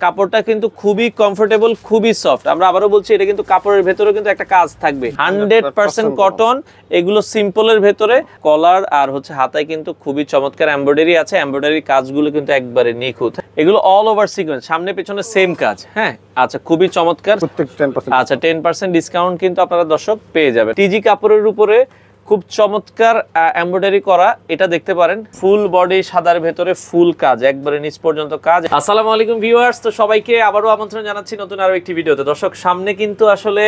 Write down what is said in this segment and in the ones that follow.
কাপড়টা কিন্তু খুবই কমফোর্টেবল, খুবই সফট। আমরা আবারও বলছি, এটা কিন্তু কাপড়ের ভেতরে কিন্তু একটা কাজ থাকবে, 100% কটন। এগুলো সিম্পলের ভেতরে কলার আর হচ্ছে হাতায় কিন্তু খুবই চমৎকার এমব্রয়ডারি আছে। এমব্রয়ডারি কাজগুলো কিন্তু একবারে নিখুঁত। এগুলো অল ওভার সিকোয়েন্স, সামনে পেছনে সেম কাজ। হ্যাঁ, আচ্ছা, খুবই চমৎকার। আচ্ছা, 10% ডিসকাউন্ট কিন্তু আপনারা দর্শক পেয়ে যাবেন। টিজি কাপড়ের উপরে খুব চমৎকার এমব্রয়ডারি করা, এটা দেখতে পারেন। ফুল বডি সাদার ভেতরে ফুল কাজ, একবারে নিচ পর্যন্ত কাজ। আসসালামু আলাইকুম ভিউয়ার্স, তো সবাইকে আবারও আমন্ত্রণ জানাচ্ছি নতুন আরো একটি ভিডিওতে। দর্শক, সামনে কিন্তু আসলে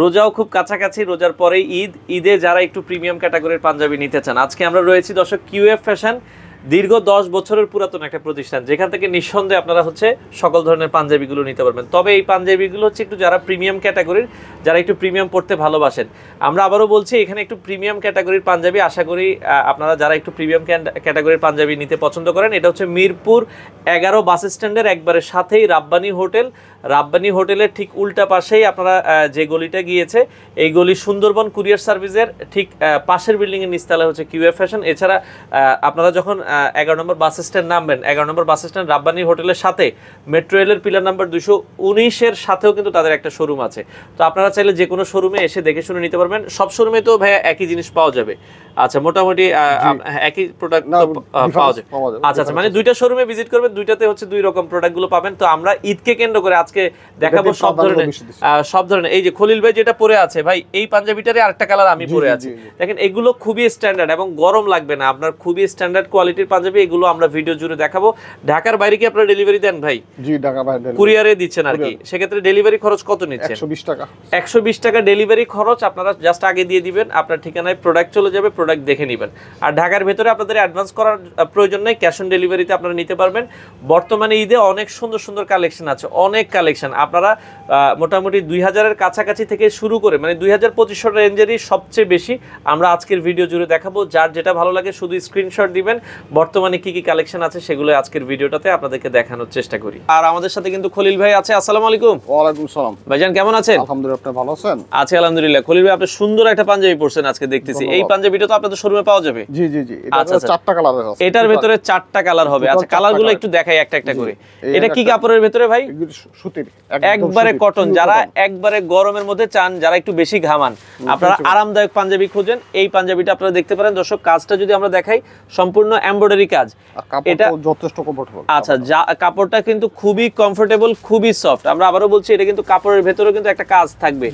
রোজাও খুব কাছাকাছি, রোজার পরে ঈদে যারা একটু প্রিমিয়াম ক্যাটাগরির পাঞ্জাবি নিতে চান, আজকে আমরা রয়েছি দর্শক কিউএফ ফ্যাশন। দীর্ঘ 10 বছরের পুরাতন একটা প্রতিষ্ঠান, যেখান থেকে নিঃসন্দেহে আপনারা হচ্ছে সকল ধরনের পাঞ্জাবিগুলো নিতে পারবেন। তবে এই পাঞ্জাবিগুলো হচ্ছে একটু যারা প্রিমিয়াম ক্যাটাগরির, যারা একটু প্রিমিয়াম পড়তে ভালোবাসেন। আমরা আবারও বলছি, এখানে একটু প্রিমিয়াম ক্যাটাগরির পাঞ্জাবি, আশা করি আপনারা যারা একটু প্রিমিয়াম ক্যাটাগরির পাঞ্জাবি নিতে পছন্দ করেন। এটা হচ্ছে মিরপুর 11 বাস স্ট্যান্ডের একবারে সাথেই রাব্বানি হোটেল। রাব্বানি হোটেলের ঠিক উল্টা পাশেই আপনারা যে গলিটা গিয়েছে, এই গলি সুন্দরবন কুরিয়ার সার্ভিসের ঠিক পাশের বিল্ডিংয়ের নিচতলায় হচ্ছে কিউএফ ফ্যাশন। এছাড়া আপনারা যখন 11 নম্বর বাস স্ট্যান্ড নামবেন, 11 নম্বর বাস স্ট্যান্ড রাব্বানি হোটেলের সাথে মেট্রো রেলের পিলার নাম্বার 219-এর সাথেও কিন্তু তাদের একটা শোরুম আছে। তো আপনারা চাইলে যে কোনো শোরুমে এসে দেখে শুনে নিতে পারবেন। সব শোরুমে তো ভাইয়া একই জিনিস পাওয়া যাবে? আচ্ছা, মোটামুটি একই প্রোডাক্ট পাওয়া যাবে। আচ্ছা, মানে দুইটা শোরুমে ভিজিট করবেন, দুইটাতে হচ্ছে দুই রকম প্রোডাক্টগুলো পাবেন। তো আমরা ঈদকে কেন্দ্র করে আজকে দেখাবো সব ধরনের। এই যে খলিল ভাই যেটা পরে আছে, ভাই এই পাঞ্জাবিটারে আরেকটা কালার আমি পরে আছি, দেখেন এগুলো খুবই স্ট্যান্ডার্ড এবং গরম লাগবে না আপনার, খুবই স্ট্যান্ডার্ড কোয়ালিটির পাঞ্জাবি। এগুলো আমরা ভিডিও জুড়ে দেখাবো। ঢাকার বাইরে কি আপনারা ডেলিভারি দেন ভাই? জি, ঢাকা বাইরে কুরিয়ারে দিচ্ছেন আর কি। সেক্ষেত্রে ডেলিভারি খরচ কত নিচ্ছেন? 120 টাকা। 120 টাকা ডেলিভারি খরচ। আপনারা জাস্ট আগে দিয়ে দিবেন, আপনার ঠিকানায় প্রোডাক্ট চলে যাবে, প্রোডাক্ট দেখে নেবেন। আর ঢাকার ভেতরে আপনাদের অ্যাডভান্স করার প্রয়োজন নেই, ক্যাশ অন ডেলিভারিতে আপনারা নিতে পারবেন। বর্তমানে ঈদে অনেক সুন্দর সুন্দর কালেকশন আছে, অনেক কালেকশন। আপনারা মোটামুটি 2000-এর কাছাকাছি থেকে শুরু করে মানে 2000-2500 রেঞ্জেরই সবচেয়ে বেশি আমরা আজকের ভিডিও জুড়ে দেখাবো। যার যেটা ভালো লাগে শুধু স্ক্রিনশট দিবেন। বর্তমানে কি কি কালেকশন আছে সেগুলো আজকের ভিডিওটাতে আপনাদেরকে দেখানোর চেষ্টা করি। আর আমাদের সাথে কিন্তু খলিল ভাই আছে। আসসালামু আলাইকুম। ওয়া আলাইকুম সালাম। ভাইজান কেমন আছেন? আলহামদুলিল্লাহ, আপনি ভালো আছেন? আছি আলহামদুলিল্লাহ। খলিল ভাই, আপনি সুন্দর একটা পাঞ্জাবি পরছেন আজকে দেখতেছি। এই পাঞ্জাবিটা তো আপনাদের শোরুমে পাওয়া যাবে? জি জি জি, এটা 4টা কালার আছে। এটার ভিতরে 4টা কালার হবে। আচ্ছা, কালারগুলো একটু দেখাই একটা একটা করে। এটা কি কাপড়ের ভিতরে ভাই? সুতির, একবারে কটন। যারা একবারে গরমের মধ্যে চান, যারা একটু বেশি ঘামান, আপনারা আরামদায়ক পাঞ্জাবি খোঁজেন, এই পাঞ্জাবিটা আপনারা দেখতে পারেন। দর্শক, কাজটা যদি আমরা দেখাই, সম্পূর্ণ এমব্রয়ডারি কাজ। এটা যথেষ্ট কমফোর্টেবল। আচ্ছা, কাপড়টা কিন্তু খুবই কমফোর্টেবল, খুবই সফট। আমরা আবারও বলছি, এটা কিন্তু কাপড়ের ভেতরে কিন্তু একটা কাজ থাকবে,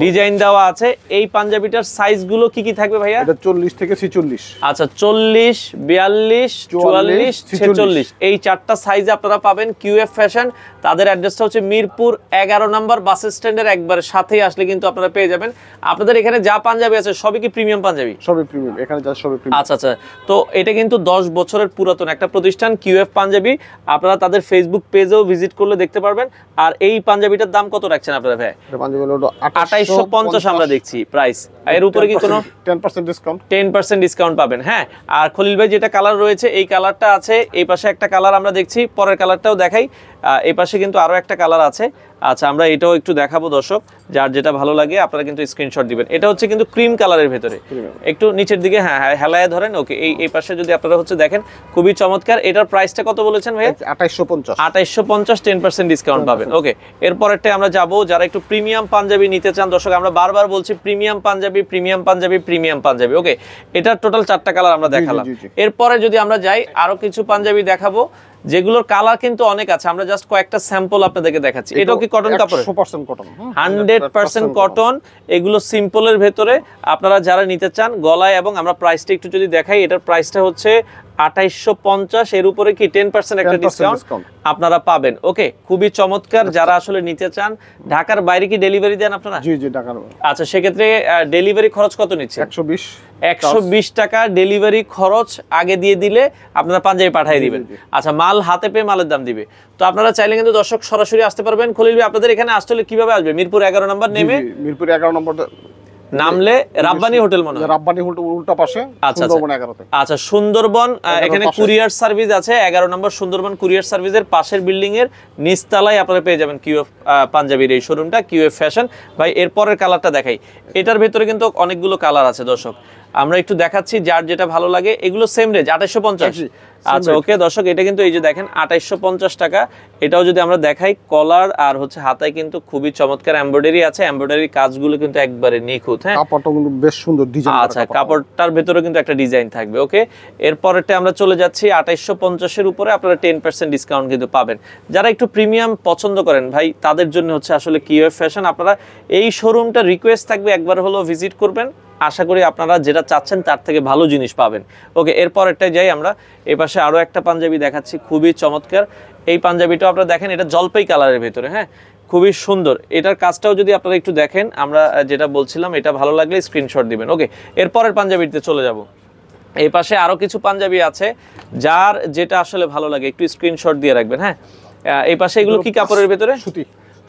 ডিজাইন দেওয়া আছে। এই পাঞ্জাবিটার সাইজগুলো কি কি থাকবে ভাইয়া? এটা 40 থেকে 46। আচ্ছা, 40, 42, 44, 46 এই 4টা সাইজে আপনারা পাবেন কিউএফ ফ্যাশন। তাদের অ্যাড্রেসটা হচ্ছে মিরপুর 11 নম্বর বাস স্ট্যান্ডের একবারে সাথেই আসলে কিন্তু আপনারা পেয়ে যাবেন। আপনাদের এখানে যা পাঞ্জাবি আছে সবই কি প্রিমিয়াম পাঞ্জাবি? সবই প্রিমিয়াম, এখানে যা সবই প্রিমিয়াম। আচ্ছা আচ্ছা, তো এটা কিন্তু 10 বছরের পুরাতন একটা প্রতিষ্ঠান কিউএফ পাঞ্জাবি। আপনারা তাদের ফেসবুক পেজেও ভিজিট করলে দেখতে পারবেন। আর এই পাঞ্জাবিটার দাম কত রাখছেন আপনারা ভাই? এটা পাঞ্জাবি হলো 2850 আমরা দেখছি প্রাইস। এর উপরে কি কোনো 10% ডিসকাউন্ট? 10% ডিসকাউন্ট পাবেন। হ্যাঁ, আর খলিল ভাই যেটা কালার রয়েছে, এই কালারটা আছে। এই পাশে একটা কালার আমরা দেখছি, পরের কালারটাও দেখাই। এই পাশে কিন্তু আরো একটা কালার আছে। আচ্ছা, আমরা এটাও একটু দেখাবো দর্শক, যার যেটা ভালো লাগে আপনারা কিন্তু স্ক্রিনশট দিবেন। এটা হচ্ছে কিন্তু ক্রিম কালারের ভেতরে, একটু নিচের দিকে হ্যাঁ হেলায় ধরেন। ওকে, এই পাশে যদি আপনারা হচ্ছে দেখেন, খুবই চমৎকার। এটার প্রাইসটা কত বলেছেন ভাই? 2850। 2850, 10% ডিসকাউন্ট পাবেন। ওকে, এরপরেরটা আমরা যাবো, যারা একটু প্রিমিয়াম পাঞ্জাবি নিতে চান। দর্শক, আমরা বারবার বলছি premium panjabi, premium panjabi, premium panjabi. Okay, এটার টোটাল 4টা কালার আমরা দেখালাম। এরপরে যদি আমরা যাই, আরো কিছু পাঞ্জাবি দেখাবো, যেগুলোর কালার কিন্তু অনেক আছে। আমরা জাস্ট কয়েকটা স্যাম্পল আপনাদেরকে দেখাচ্ছি। এটাও কি কটন কাপড়? 100% কটন, 100% কটন। এগুলো সিম্পলের ভেতরে আপনারা যারা নিতে চান, গলায়। এবং আমরা প্রাইসটা একটু যদি দেখাই, এটার প্রাইসটা হচ্ছে 2850। এর উপরে কি 10% একটা ডিসকাউন্ট আপনারা পাবেন। ওকে, খুবই চমৎকার। যারা আসলে নিতে চান, ঢাকার বাইরে কি ডেলিভারি দেন আপনারা? জি জি, ঢাকার। আচ্ছা, সেক্ষেত্রে ডেলিভারি খরচ কত নিচ্ছে? 120 টাকা ডেলিভারি খরচ আগে দিয়ে দিলে আপনারা পাঞ্জাবি পাঠিয়ে দিবেন। আচ্ছা, মাল হাতে পেয়ে মালের দাম দিবে। তো আপনারা চাইলে কিন্তু দর্শক সরাসরি আসতে পারবেন। খলিল ভাই, আপনাদের এখানে আসলে কিভাবে আসবে? মিরপুর 11 নম্বর নেমে, মিরপুর 11 নম্বর নামলে রাব্বানি হোটেল মনে হয়, রাব্বানি হোটেল উল্টা পাশে সুন্দরবন 11-তে। আচ্ছা, সুন্দরবন এখানে কুরিয়ার সার্ভিস আছে। 11 নম্বর সুন্দরবন কুরিয়ার সার্ভিসের পাশের বিল্ডিং এর নিচতলায় আপনারা পেয়ে যাবেন কিউএফ পাঞ্জাবির এই শোরুমটা, কিউএফ ফ্যাশন। ভাই, এরপরের কালারটা দেখাই। এটার ভেতরে কিন্তু অনেকগুলো কালার আছে দর্শক। আমরা একটু দেখাচ্ছি যার যেটা ভালো লাগে, এগুলো সেম রেঞ্জ 2850। আচ্ছা ওকে দর্শক, এটা কিন্তু এই যে দেখেন 2850 টাকা। এটাও যদি আমরা দেখাই, কলার আর হচ্ছে হাতায় কিন্তু খুবই চমৎকার এমব্রয়ডারি আছে, এমব্রয়ডারি কাজগুলো কিন্তু একবারে নিখুঁত। হ্যাঁ, কাপড়টা কিন্তু বেশ সুন্দর ডিজাইন। আচ্ছা, কাপড়টার ভেতরে কিন্তু একটা ডিজাইন থাকবে। ওকে, এরপরেরটা আমরা চলে যাচ্ছি 2850 এর উপরে আপনারা 10% ডিসকাউন্ট কিন্তু পাবেন। যারা একটু প্রিমিয়াম পছন্দ করেন ভাই, তাদের জন্য হচ্ছে আসলে কিউএফ ফ্যাশন। আপনারা এই শোরুমটা রিকোয়েস্ট থাকবে একবার হলো ভিজিট করবেন, আশা করি আপনারা যেটা চাচ্ছেন তার থেকে ভালো জিনিস পাবেন। ওকে, এরপরেরটাই যাই আমরা। এপাশে আরও একটা পাঞ্জাবি দেখাচ্ছি, খুবই চমৎকার। এই পাঞ্জাবিটাও আপনারা দেখেন, এটা জলপাই কালারের ভেতরে। হ্যাঁ, খুবই সুন্দর। এটার কাজটাও যদি আপনারা একটু দেখেন, আমরা যেটা বলছিলাম, এটা ভালো লাগলে স্ক্রিনশট দিবেন। ওকে, এরপরের পাঞ্জাবিতে চলে যাব। এই পাশে আরও কিছু পাঞ্জাবি আছে, যার যেটা আসলে ভালো লাগে একটু স্ক্রিনশট দিয়ে রাখবেন। হ্যাঁ, এই পাশে এগুলো কি কাপড়ের ভেতরে?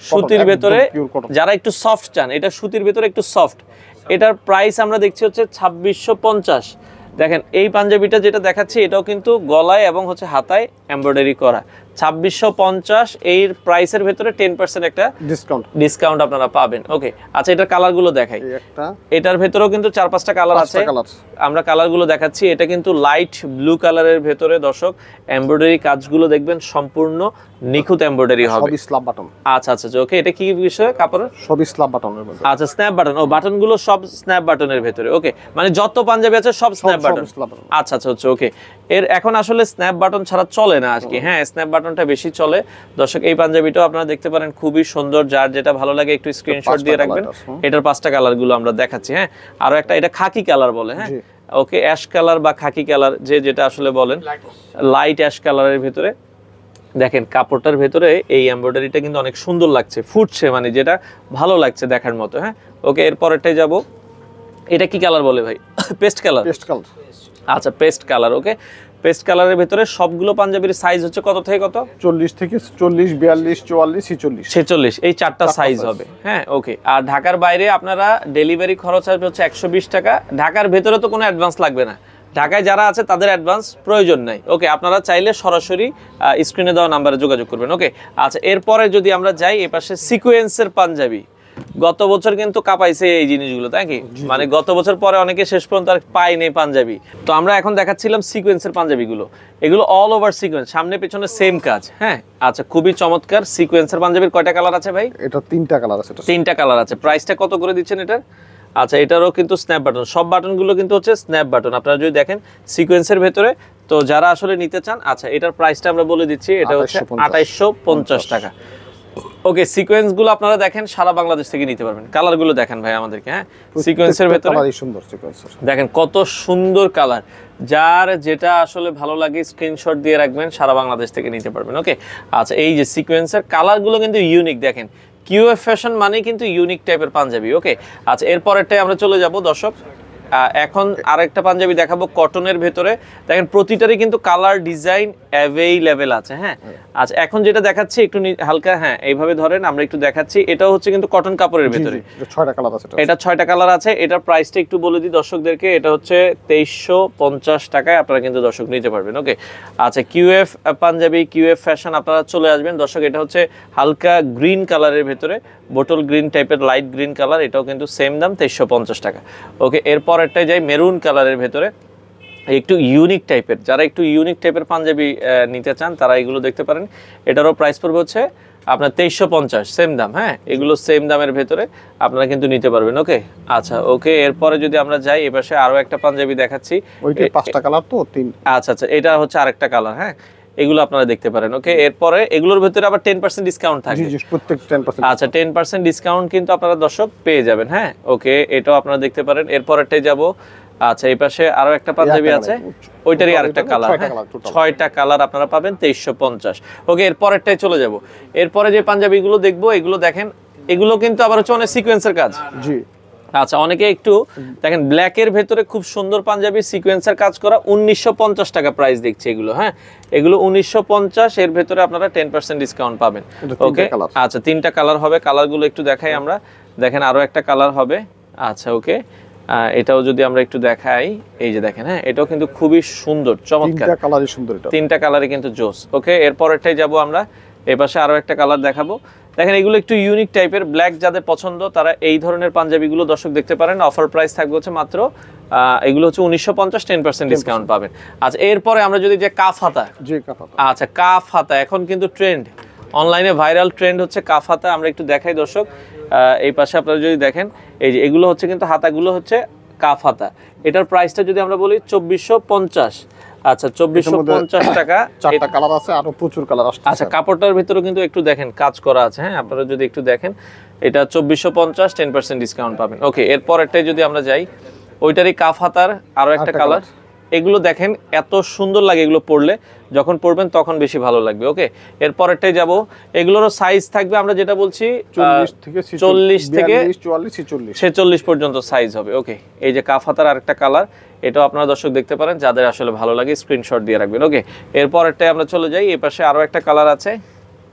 সুতির ভেতরে। যারা একটু সফট চান, এটা সুতির ভেতরে একটু সফট। এটার প্রাইস আমরা দেখছি হচ্ছে 2650। দেখেন এই পাঞ্জাবিটা যেটা দেখাচ্ছি, এটাও কিন্তু গলায় এবং হচ্ছে হাতায় এমব্রয়ডারি করা। 2650 এর প্রাইসের ভেতরে 10% একটা ডিসকাউন্ট আপনারা পাবেন। ওকে, আচ্ছা, এটার কালারগুলো দেখাই। এটার ভেতরেও কিন্তু 4-5টা কালার আছে, আমরা কালারগুলো দেখাচ্ছি। এটা কিন্তু লাইট ব্লু কালারের ভেতরে দর্শক এমব্রয়ডারি কাজগুলো দেখবেন সম্পূর্ণ নিখুঁত এমব্রয়ডারি হবে। সবই স্ল্যাব বাটন। আচ্ছা আচ্ছা, ওকে, এটা কি বিষয় কাপড়ের? সবই স্ল্যাব বাটনের মধ্যে। আচ্ছা, স্ন্যাপ বাটন। ও, বাটনগুলো সব স্ন্যাপ বাটনের ভেতরে। ওকে, মানে যত পাঞ্জাবি আছে সব স্ন্যাপ বাটন। আচ্ছা আচ্ছা, হচ্ছে ওকে। এর এখন আসলে স্ন্যাপ বাটন ছাড়া চলে না আজকে। হ্যাঁ, স্ন্যাপ বাটনটা বেশি চলে। দর্শক, এই পাঞ্জাবিটাও আপনারা দেখতে পারেন, খুবই সুন্দর। যার যেটা ভালো লাগে একটু স্ক্রিনশট দিয়ে রাখবেন। এটার 5টা কালার গুলো আমরা দেখাচ্ছি। হ্যাঁ, আরো একটা, এটা খাকি কালার বলে। হ্যাঁ, ওকে, অ্যাশ কালার বা খাকি কালার, যে যেটা আসলে বলেন, লাইট অ্যাশ কালারের ভেতরে। দেখেন কাপড়টার ভেতরে এই এমব্রয়ডারিটা কিন্তু অনেক সুন্দর লাগছে, ফুটছে, মানে যেটা ভালো লাগছে দেখার মতো। হ্যাঁ, ওকে, এরপরেরটাই যাব। এটা কি কালার বলে ভাই? Paste colour. আচ্ছা, পেস্ট কালার। ওকে, পেস্ট কালারের ভেতরে সবগুলো পাঞ্জাবির সাইজ হচ্ছে কত থেকে কত? 40 থেকে 40, 42, 44, 46, এই 4টা সাইজ হবে। হ্যাঁ, ওকে। আর ঢাকার বাইরে আপনারা ডেলিভারি খরচ আসবে হচ্ছে 120 টাকা। ঢাকার ভেতরে তো কোনো অ্যাডভান্স লাগবে না, ঢাকায় যারা আছে তাদের অ্যাডভান্স প্রয়োজন নাই। ওকে, আপনারা চাইলে সরাসরি স্ক্রিনে দেওয়া নাম্বারে যোগাযোগ করবেন। ওকে, আচ্ছা, এরপরে যদি আমরা যাই, এপাশে সিকোয়েন্সের পাঞ্জাবি। গত বছর কিন্তু কাঁপাইছে এই জিনিসগুলো, তাই কি? মানে গত বছর পরে অনেকে শেষ পর্যন্ত আর পায়নি পাঞ্জাবি। তো আমরা এখন দেখাচ্ছিলাম সিকোয়েন্সের পাঞ্জাবিগুলো। এগুলো অল ওভার সিকোয়েন্স, সামনে পেছনে সেম কাজ। হ্যাঁ, আচ্ছা, খুবই চমৎকার। সিকোয়েন্সের পাঞ্জাবির কয়টা কালার আছে ভাই? এটা 3টা কালার আছে। 3টা কালার আছে। প্রাইসটা কত করে দিচ্ছেন এটার? আচ্ছা, এটারও কিন্তু স্ন্যাপ বাটন, সব বাটনগুলো কিন্তু হচ্ছে স্ন্যাপ বাটন। আপনারা যদি দেখেন সিকোয়েন্সের ভেতরে, তো যারা আসলে নিতে চান, আচ্ছা, এটার প্রাইসটা আমরা বলে দিচ্ছি, এটা হচ্ছে 2850 টাকা। ওকে, সিকোয়েন্সগুলো আপনারা দেখেন সারা বাংলাদেশ থেকে নিতে পারবেন। কালারগুলো দেখেন ভাই আমাদেরকে। হ্যাঁ, সিকোয়েন্সের ভেতরে দেখেন কত সুন্দর কালার। যার যেটা আসলে ভালো লাগে স্ক্রিনশট দিয়ে রাখবেন, সারা বাংলাদেশ থেকে নিতে পারবেন। ওকে, আচ্ছা, এই যে সিকোয়েন্সের কালারগুলো কিন্তু ইউনিক। দেখেন কিউএফ ফ্যাশন মানে কিন্তু ইউনিক টাইপের পাঞ্জাবি। ওকে, আচ্ছা, এরপরেরটাই আমরা চলে যাব দর্শক। এখন আরেকটা পাঞ্জাবি দেখাবো কটনের ভেতরে। দেখেন প্রতিটারই কিন্তু কালার ডিজাইন অ্যাভেইলেবল আছে। হ্যাঁ, আচ্ছা, এখন যেটা দেখাচ্ছি একটু হালকা, হ্যাঁ এইভাবে ধরেন, আমরা একটু দেখাচ্ছি। এটাও হচ্ছে কিন্তু কটন কাপড়ের ভেতরে। এটা 6টা কালার আছে। এটার প্রাইসটা একটু বলে দিই দর্শকদেরকে, এটা হচ্ছে 2350 টাকায় আপনারা কিন্তু দর্শক নিতে পারবেন। ওকে, আচ্ছা, কিউএফ পাঞ্জাবি, কিউএফ ফ্যাশন, আপনারা চলে আসবেন দর্শক। এটা হচ্ছে হালকা গ্রিন কালারের ভেতরে, বোটল গ্রিন টাইপের, লাইট গ্রিন কালার। এটাও কিন্তু সেম দাম 2350 টাকা। ওকে, এরপর একটাই যাই মেরুন কালারের ভেতরে, একটু ইউনিক টাইপের। যারা একটু ইউনিক টাইপের পাঞ্জাবি নিতে চান তারা এগুলো দেখতে পারেন। এটারও প্রাইস পড়বে হচ্ছে আপনার 2350, সেম দাম। হ্যাঁ, এগুলো সেম দামের ভেতরে আপনারা কিন্তু নিতে পারবেন। ওকে, আচ্ছা, ওকে, এরপরে যদি আমরা যাই, এপাশে আরো একটা পাঞ্জাবি দেখাচ্ছি। ওইটা 5টা কালার তো 3। আচ্ছা আচ্ছা, এটা হচ্ছে আরেকটা কালার। হ্যাঁ, এগুলো আপনারা দেখতে পারেন। ওকে, এরপরে এগুলোর ভিতরে আবার 10% ডিসকাউন্ট থাকে। জি, প্রত্যেক 10%। আচ্ছা, 10% ডিসকাউন্ট কিন্তু আপনারা দর্শক পেয়ে যাবেন। হ্যাঁ, ওকে, এটাও আপনারা দেখতে পারেন। এরপরটাই যাব। আচ্ছা, এই পাশে আরো একটা পাঞ্জাবি আছে, ওইটারই আরেকটা কালার। 6টা কালার আপনারা পাবেন 2350। ওকে, এরপরেরটাই চলে যাব। এরপরে যে পাঞ্জাবিগুলো দেখবো, এগুলো দেখেন, এগুলো কিন্তু আবার হচ্ছে অনেক সিকোয়েন্সের কাজ। জি, আচ্ছা, অনেকে একটু দেখেন ব্ল্যাকের ভেতরে খুব সুন্দর পাঞ্জাবি সিকোয়েন্সের কাজ করা, 1950 টাকা প্রাইস দেখছি এগুলো। হ্যাঁ, এগুলো 1950, এর ভেতরে আপনারা 10% ডিসকাউন্ট পাবেন। ওকে, আচ্ছা, 3টা কালার হবে। কালারগুলো একটু দেখাই আমরা। দেখেন আরো একটা কালার হবে। আচ্ছা, ওকে, এটাও যদি আমরা একটু দেখাই, এই যে দেখেন। হ্যাঁ, এটাও কিন্তু খুবই সুন্দর, চমৎকার। 3টা কালারই সুন্দর, এটা 3টা কালারই কিন্তু জোস। ওকে, এরপরেরটাই যাব আমরা। এপাশে আরো একটা কালার দেখাবো। দেখেন এগুলো একটু ইউনিক টাইপের, ব্ল্যাক যাদের পছন্দ তারা এই ধরনের পাঞ্জাবিগুলো দর্শক দেখতে পারেন। অফার প্রাইস থাকবে হচ্ছে মাত্র এগুলো হচ্ছে 1950, 10% ডিসকাউন্ট পাবেন। আচ্ছা, এরপরে আমরা যদি যে কাফ হাতা, জি কাফ হাতা। আচ্ছা কাফ হাতা এখন কিন্তু ট্রেন্ড, অনলাইনে ভাইরাল ট্রেন্ড হচ্ছে কাফ হাতা। আমরা একটু দেখাই দর্শক, এই পাশে আপনারা যদি দেখেন, এই যে এগুলো হচ্ছে কিন্তু হাতাগুলো হচ্ছে কাফ হাতা। এটার প্রাইসটা যদি আমরা বলি 2450। আচ্ছা 2450 টাকা। 4টা কালার আছে, আরো প্রচুর কালার আসছে। আচ্ছা, কাপড়টার ভিতরে কিন্তু একটু দেখেন কাজ করা আছে, হ্যাঁ আপনারা যদি একটু দেখেন, এটা 2450, 10% ডিসকাউন্ট পাবেন। ওকে, এরপরেরটাই যদি আমরা যাই, ওইটারই কাফ হাতার আরো একটা কালার। এগুলো দেখেন এত সুন্দর লাগে, এগুলো পরলে যখন পরবেন তখন বেশি ভালো লাগবে। ওকে, এরপরেরটাই যাব, এগুলোরও সাইজ থাকবে আমরা যেটা বলছি 40 থেকে 46 পর্যন্ত সাইজ হবে। ওকে, এই যে কাফ হাতার আরেকটা কালার, এটাও আপনারা দর্শক দেখতে পারেন, যাদের আসলে ভালো লাগে স্ক্রিনশট দিয়ে রাখবেন। ওকে, এরপরেরটাই আমরা চলে যাই, এই পাশে আরো একটা কালার আছে,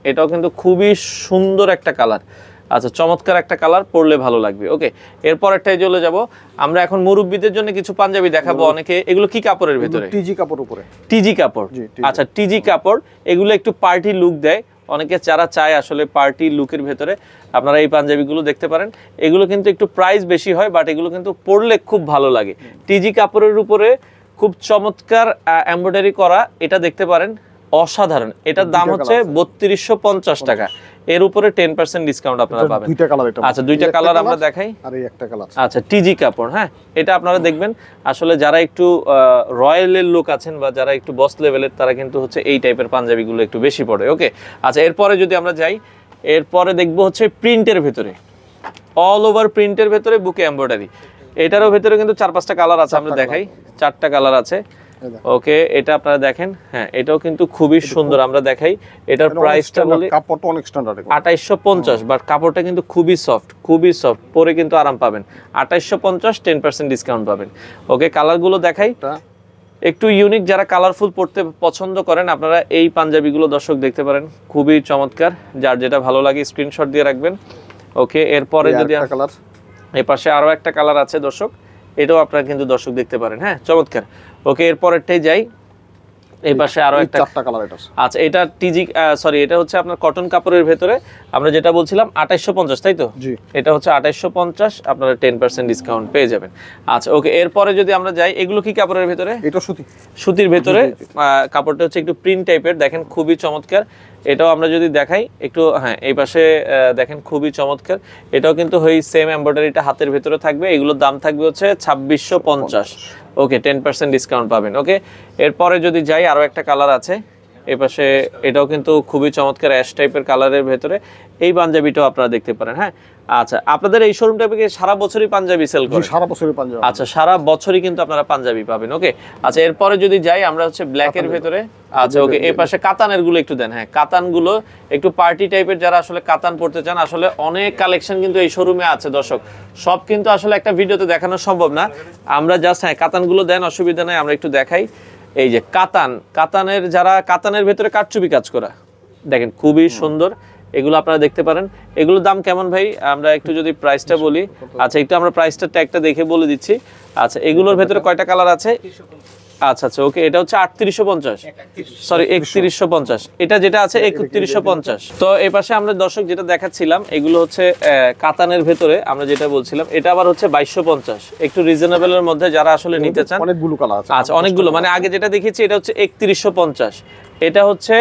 এটাও কিন্তু খুবই সুন্দর একটা কালার। আচ্ছা, চমৎকার একটা কালার, পরলে ভালো লাগবে। ওকে, এরপরেরটাই চলে যাব আমরা এখন মুরব্বিদের জন্য কিছু পাঞ্জাবি দেখাবো। অনেকে এগুলো কি কাপড়ের ভিতরে? টিজি কাপড় উপরে। টিজি কাপড়। আচ্ছা, টিজি কাপড়, এগুলো একটু পার্টি লুক দেয়, অনেকে যারা চায় আসলে পার্টি লুকের ভেতরে আপনারা এই পাঞ্জাবিগুলো দেখতে পারেন। এগুলো কিন্তু একটু প্রাইস বেশি হয়, বাট এগুলো কিন্তু পরলে খুব ভালো লাগে। টিজি কাপড়ের উপরে খুব চমৎকার এমব্রয়ডারি করা, এটা দেখতে পারেন, অসাধারণ। এটার দাম হচ্ছে 3250 টাকা। এর উপরে 10% ডিসকাউন্ট আপনারা পাবেন। দুইটা কালার এটা। আচ্ছা, দুইটা কালার আমরা দেখাই, আর এই একটা কালার। আচ্ছা, টিজি কাপড়, হ্যাঁ এটা আপনারা দেখবেন আসলে যারা একটু রয়্যালের লোক আছেন বা যারা একটু বস লেভেলের, তারা কিন্তু হচ্ছে এই টাইপের পাঞ্জাবিগুলো একটু বেশি পড়ে। ওকে, আচ্ছা এরপরে যদি আমরা যাই, এরপরে দেখবো হচ্ছে প্রিন্টের ভেতরে, অল ওভার প্রিন্টের ভেতরে বুকে এমব্রয়ডারি। এটারও ভেতরে কিন্তু 4-5টা কালার আছে, আমরা দেখাই, 4টা কালার আছে। ওকে, এটা আপনারা দেখেন, হ্যাঁ এটাও কিন্তু খুবই সুন্দর, আমরা দেখাই। এটার প্রাইসটা বলি কাপড়টা অনেক স্ট্যান্ডার্ড, 2850, বাট কাপড়টা কিন্তু খুবই সফট, পরে কিন্তু আরাম পাবেন। 2850, 10% ডিসকাউন্ট পাবেন। ওকে, কালারগুলো দেখাই, একটু ইউনিক, যারা কালারফুল পড়তে পছন্দ করেন আপনারা এই পাঞ্জাবিগুলো দর্শক দেখতে পারেন, খুবই চমৎকার, যার যেটা ভালো লাগে স্ক্রিনশট দিয়ে রাখবেন। ওকে, এরপরে যদি কালার, এই পাশে আরো একটা কালার আছে দর্শক, এটাও আপনারা কিন্তু দর্শক দেখতে পারেন, হ্যাঁ চমৎকার। ওকে, এরপরেরটাই যাই, এই পাশে আরো একটা 4টা কালার এটা। আচ্ছা, এটা টিজি সরি, এটা হচ্ছে আপনার কটন কাপড়ের ভেতরে, আমরা যেটা বলছিলাম 2850, তাই তো? জি, এটা হচ্ছে 2850, আপনারা 10% ডিসকাউন্ট পেয়ে যাবেন। আচ্ছা, ওকে, এরপরে যদি আমরা যাই, এগুলো কি কাপড়ের ভেতরে? এটা সুতি, সুতির ভেতরে, কাপড়টা হচ্ছে একটু প্রিন্ট টাইপের, দেখেন খুবই চমৎকার। এটাও আমরা যদি দেখাই একটু, হ্যাঁ এই পাশে দেখেন খুবই চমৎকার। এটাও কিন্তু ওই সেম এমব্রয়ডারিটা হাতের ভেতরে থাকবে। এগুলোর দাম থাকবে হচ্ছে 2650। ওকে, 10% ডিসকাউন্ট পাবেন। ওকে, এরপরে যদি যাই, আরো একটা কালার আছে এই পাশে, এটাও কিন্তু খুবই চমৎকার অ্যাশ টাইপের কালারের ভেতরে। এই পাঞ্জাবিটাও আপনারা দেখতে পারেন, হ্যাঁ। আচ্ছা, আপনাদের এই শোরুমটা থেকে সারা বছরই পাঞ্জাবি সেল করে? সারা বছরই পাঞ্জাবি। আচ্ছা, সারা বছরই কিন্তু আপনারা পাঞ্জাবি পাবেন। ওকে, আচ্ছা এরপরে যদি যাই, আমরা হচ্ছে ব্ল্যাকের ভেতরে। আচ্ছা, ওকে, এই পাশে কাতানের গুলো একটু দেন, হ্যাঁ কাতানগুলো একটু পার্টি টাইপের, যারা আসলে কাতান পড়তে চান, আসলে অনেক কালেকশন কিন্তু এই শোরুমে আছে দর্শক, সব কিন্তু আসলে একটা ভিডিওতে দেখানো সম্ভব না। আমরা জাস্ট, হ্যাঁ কাতানগুলো দেন, অসুবিধা নাই, আমরা একটু দেখাই। এই যে কাতানের, যারা কাতানের ভেতরে কারচুপি কাজ করা, দেখেন খুবই সুন্দর, এগুলো আপনারা দেখতে পারেন। এগুলোর দাম কেমন ভাই, আমরা একটু যদি প্রাইসটা বলি? আচ্ছা, একটু আমরা প্রাইসটা ট্যাগটা দেখে বলে দিচ্ছি। আচ্ছা, এগুলোর ভেতরে কয়টা কালার আছে? আচ্ছা আচ্ছা, ওকে, এটা হচ্ছে 3850, সরি 3150, এটা যেটা আছে 3150। তো এই পাশে আমরা দর্শক যেটা দেখাচ্ছিলাম, এগুলো হচ্ছে কাতানের ভেতরে, আমরা যেটা বলছিলাম, এটা আবার হচ্ছে 2250, একটু রিজনেবলের মধ্যে যারা আসলে নিতে চান। অনেকগুলো কালার আছে। আচ্ছা, অনেকগুলো, মানে আগে যেটা দেখেছি এটা হচ্ছে 3150, এটা হচ্ছে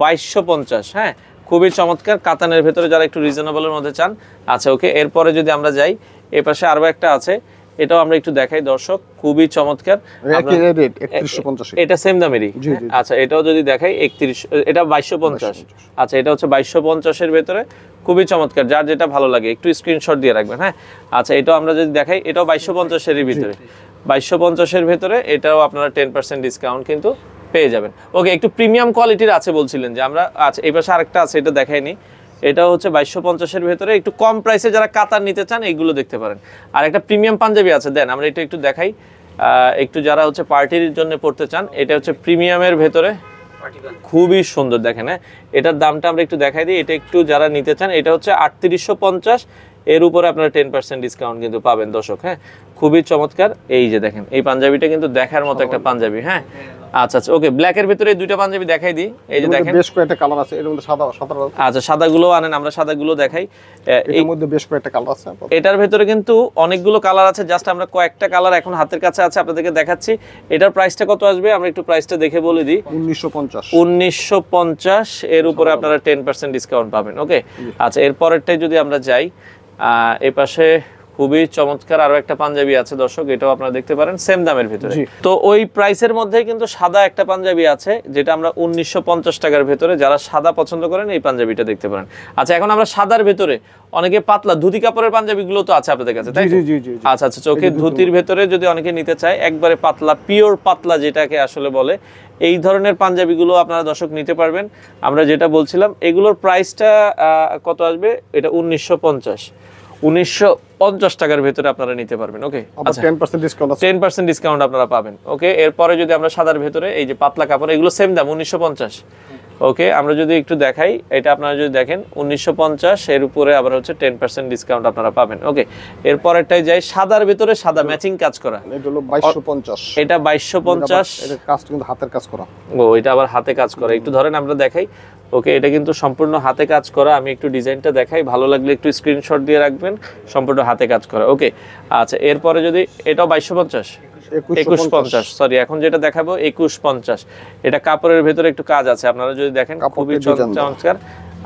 2250, হ্যাঁ খুবই চমৎকার, কাতানের ভেতরে যারা একটু রিজনেবলের মধ্যে চান। আচ্ছা, ওকে, এরপরে যদি আমরা যাই, এ পাশে আরো একটা আছে, এটাও আমরা একটু দেখাই দর্শক, খুবই চমৎকার, এটা সেম দামেরই। আচ্ছা, এটাও যদি দেখাই 31, এটা 2250। আচ্ছা, এটা হচ্ছে 2250 এর ভেতরে, খুবই চমৎকার, যার যেটা ভালো লাগে একটু স্ক্রিনশট দিয়ে রাখবেন, হ্যাঁ। আচ্ছা, এটাও আমরা যদি দেখাই, এটাও 2250 এর ভিতরে, 2250 এর ভেতরে, এটাও আপনারা 10% ডিসকাউন্ট কিন্তু পেয়ে যাবেন। ওকে, একটু প্রিমিয়াম কোয়ালিটির আছে বলছিলেন যে আমরা। আচ্ছা, এই পাশে আরেকটা আছে, এটা দেখাইনি, এটা হচ্ছে 2250 এর ভেতরে, একটু কম প্রাইসে যারা কাতার নিতে চান এইগুলো দেখতে পারেন। আর একটা প্রিমিয়াম পাঞ্জাবি আছে, দেন আমরা এটা একটু দেখাই, একটু যারা হচ্ছে পার্টির জন্য পড়তে চান, এটা হচ্ছে প্রিমিয়ামের ভেতরে, খুবই সুন্দর, দেখেন, হ্যাঁ এটার দামটা আমরা একটু দেখাই দিই, এটা একটু যারা নিতে চান, এটা হচ্ছে 3850, এর উপরে আপনারা 10% ডিসকাউন্ট কিন্তু পাবেন দর্শক। হ্যাঁ, খুবই চমৎকার। এই যে দেখেন এই পাঞ্জাবিটা কিন্তু দেখার মতো একটা পাঞ্জাবি। হ্যাঁ, আচ্ছা আচ্ছা, ওকে, ব্ল্যাকের ভিতরে এই দুইটা পাঞ্জাবি দেখাই দিই। এই যে দেখেন বেশ কয়েকটা কালার আছে, এর মধ্যে সাদা সাদা। আচ্ছা, সাদাগুলো আনেন, আমরা সাদাগুলো দেখাই। এর মধ্যে বেশ কয়েকটা কালার আছে। এটার ভিতরে কিন্তু অনেকগুলো কালার আছে, জাস্ট আমরা কয়েকটা কালার এখন হাতের কাছে আছে আপনাদেরকে দেখাচ্ছি। এটার প্রাইসটা কত আসবে আমরা একটু প্রাইসটা দেখে বলে দিই। 1950 এর উপরে আপনারা 10% ডিসকাউন্ট পাবেন। ওকে, আচ্ছা, এর পরেরটাই যদি আমরা যাই, এই পাশে খুবই চমৎকার আরো একটা পাঞ্জাবি আছে দর্শক, এটাও আপনারা দেখতে পারেন সেম দামের ভিতরে। তো ওই প্রাইসের মধ্যে কিন্তু সাদা একটা পাঞ্জাবি আছে যেটা আমরা 1950 টাকার ভিতরে, যারা সাদা পছন্দ করেন এই পাঞ্জাবিটা দেখতে পারেন। আচ্ছা, এখন আমরা সাদার ভিতরে অনেকে পাতলা ধুতি কাপড়ের পাঞ্জাবিগুলো তো আছে আপনাদের কাছে, তাই তো? আচ্ছা আচ্ছা, চোখে ধুতির ভেতরে যদি অনেকে নিতে চায় একবারে পাতলা, পিওর পাতলা যেটাকে আসলে বলে, এই ধরনের পাঞ্জাবিগুলো আপনারা দর্শক নিতে পারবেন। আমরা যেটা বলছিলাম এগুলোর প্রাইসটা কত আসবে, এটা 1950 টাকার ভেতরে আপনারা নিতে পারবেন। ওকে, আচ্ছা, 10% ডিসকাউন্ট আপনারা পাবেন। ওকে, এরপরে যদি আমরা সাদার ভেতরে এই যে পাতলা কাপড়, এগুলো সেম দাম 1950। ওকে, আমরা যদি একটু দেখাই, এটা আপনারা যদি দেখেন 1950 এর উপরে আবার হচ্ছে 10% ডিসকাউন্ট আপনারা পাবেন। ওকে, এরপরেরটাই যাই, সাদার ভেতরে সাদা ম্যাচিং কাজ করা, এটা হলো 2250। এটা 2250। এটা কাজটা কিন্তু হাতের কাজ করা। ও, এটা আবার হাতে কাজ করা, একটু ধরেন আমরা দেখাই। ওকে, এটা কিন্তু সম্পূর্ণ হাতে কাজ করা, আমি একটু ডিজাইনটা দেখাই, ভালো লাগলে একটু স্ক্রিনশট দিয়ে রাখবেন, সম্পূর্ণ হাতে কাজ করা। ওকে, আচ্ছা, এরপরে যদি এটাও 2250, সরি, এখন যেটা দেখাবো 2150। এটা কাপড়ের ভেতরে একটু কাজ আছে, আপনারা যদি দেখেন খুবই চমৎকার।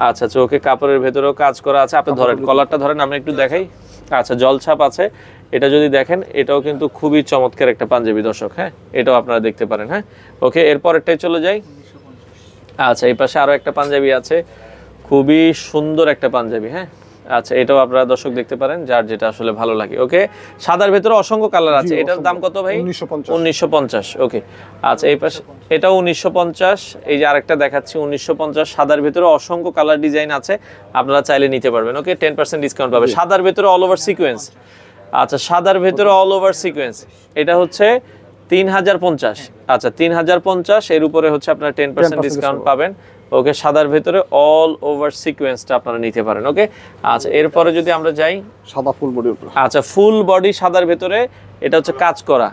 আচ্ছা আচ্ছা, ওকে, কাপড়ের ভেতরেও কাজ করা আছে, আপনি ধরেন কলারটা ধরেন, আমরা একটু দেখাই। আচ্ছা, জলছাপ আছে, এটা যদি দেখেন এটাও কিন্তু খুবই চমৎকার একটা পাঞ্জাবি দর্শক। হ্যাঁ, এটাও আপনারা দেখতে পারেন। হ্যাঁ, ওকে, এরপরেরটাই চলে যাই। আচ্ছা, এই পাশে আরো একটা পাঞ্জাবি আছে, খুবই সুন্দর একটা পাঞ্জাবি। হ্যাঁ, আচ্ছা, এটাও আপনারা দর্শক দেখতে পারেন, যার যেটা আসলে ভালো লাগে। ওকে, সাদার ভেতরে অসংখ্য কালার আছে, এটার দাম কত ভাই? 1950। ওকে, আচ্ছা, এই পাশে এটাও 1950। এই যে আরেকটা দেখাচ্ছি 1950, সাদার ভেতরে অসংখ্য কালার ডিজাইন আছে, আপনারা চাইলে নিতে পারবেন। ওকে, 10% ডিসকাউন্ট পাবে। সাদার ভেতরে অল ওভার সিকোয়েন্স। আচ্ছা, সাদার ভেতরে অল ওভার সিকোয়েন্স, এটা হচ্ছে 3050। আচ্ছা, 3050 এর উপরে হচ্ছে আপনারা 10% ডিসকাউন্ট পাবেন। ওকে, সাদার ভেতরে অল ওভার সিকোয়েন্সটা আপনারা নিতে পারেন। ওকে, আচ্ছা, এরপরে যদি আমরা যাই, সাদা ফুল বডি উপরে। আচ্ছা, ফুল বডি সাদার ভেতরে, এটা হচ্ছে কাজ করা।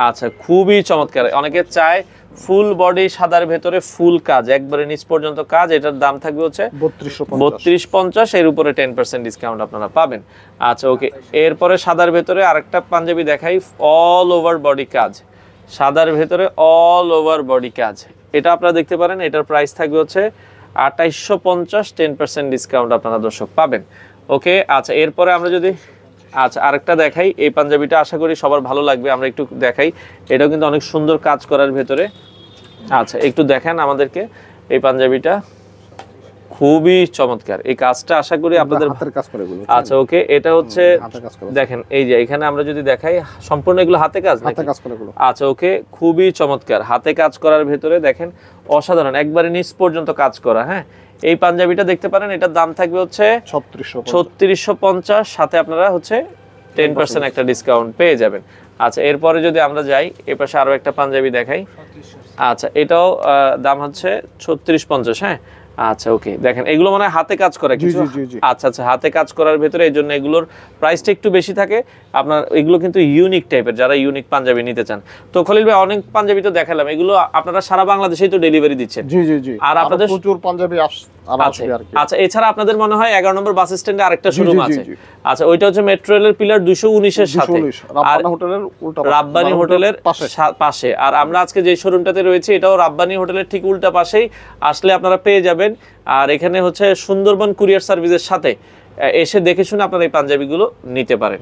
আচ্ছা, খুবই চমৎকার, অনেকে চায় ফুল বডি সাদার ভেতরে ফুল কাজ, একবারে নিচ পর্যন্ত কাজ, এটার দাম থাকবে হচ্ছে 3250। এর উপরে 10% ডিসকাউন্ট আপনারা পাবেন। আচ্ছা, ওকে, এরপরে সাদার ভেতরে আরেকটা পাঞ্জাবি দেখাই, অল ওভার বডি কাজ, সাদার ভেতরে অল ওভার বডি কাজ, এটা আপনারা দেখতে পারেন। এটার প্রাইস থাকবে হচ্ছে 2850, 10% ডিসকাউন্ট আপনারা দর্শক পাবেন। ওকে, আচ্ছা, এরপরে আমরা যদি আরেকটা দেখাই, এই পাঞ্জাবিটা আশা করি সবার ভালো লাগবে, আমরা একটু দেখাই। এটাও কিন্তু অনেক সুন্দর কাজ করার ভেতরে। আচ্ছা, একটু দেখেন আমাদেরকে এই পাঞ্জাবিটা, খুবই চমৎকার এই কাজটা, আশা করি আপনাদের হাতের কাজ করে এগুলো। আচ্ছা, ওকে, এটা হচ্ছে দেখেন, এই যে এখানে আমরা যদি দেখাই, সম্পূর্ণ এগুলো হাতে কাজ, হাতে কাজ করে এগুলো। আচ্ছা, ওকে, খুবই চমৎকার হাতে কাজ করার ভেতরে দেখেন অসাধারণ, একবারে নিচ পর্যন্ত কাজ করা। হ্যাঁ, এই পাঞ্জাবিটা দেখতে পারেন, এটার দাম থাকবে হচ্ছে 3650, সাথে আপনারা হচ্ছে 10% একটা ডিসকাউন্ট পেয়ে যাবেন। আচ্ছা, এরপরে যদি আমরা যাই, এ পাশে আরো একটা পাঞ্জাবি দেখাই। আচ্ছা, এটাও দাম হচ্ছে 3650। হ্যাঁ, আচ্ছা, ওকে, দেখেন এগুলো মানে হাতে কাজ করা কিছু। আচ্ছা আচ্ছা, হাতে কাজ করার ভেতরে, এই জন্য এগুলোর প্রাইসটা একটু বেশি থাকে। আপনার এগুলো কিন্তু ইউনিক টাইপের, যারা ইউনিক পাঞ্জাবি নিতে চান। তো খলিল ভাই, অনেক পাঞ্জাবি তো দেখালাম, এগুলো আপনারা সারা বাংলাদেশেই তো ডেলিভারি দিচ্ছেন। আর আপনাদের প্রচুর পাঞ্জাবি আসবে। আচ্ছা, এছাড়া আপনাদের মনে হয় 11 নম্বর বাস স্ট্যান্ডে আরেকটা শোরুম আছে। আচ্ছা, ওইটা হচ্ছে মেট্রো রেলের পিলার 219 এর সাথে, রাব্বানি হোটেলের পাশে। আর আমরা আজকে যে শোরুমটাতে রয়েছে, এটাও রাব্বানি হোটেলের ঠিক উল্টা পাশেই, আসলে আপনারা পেয়ে যাবেন। আর এখানে হচ্ছে সুন্দরবন কুরিয়ার সার্ভিসের সাথে এসে দেখে শুনে আপনারা এই পাঞ্জাবিগুলো নিতে পারেন।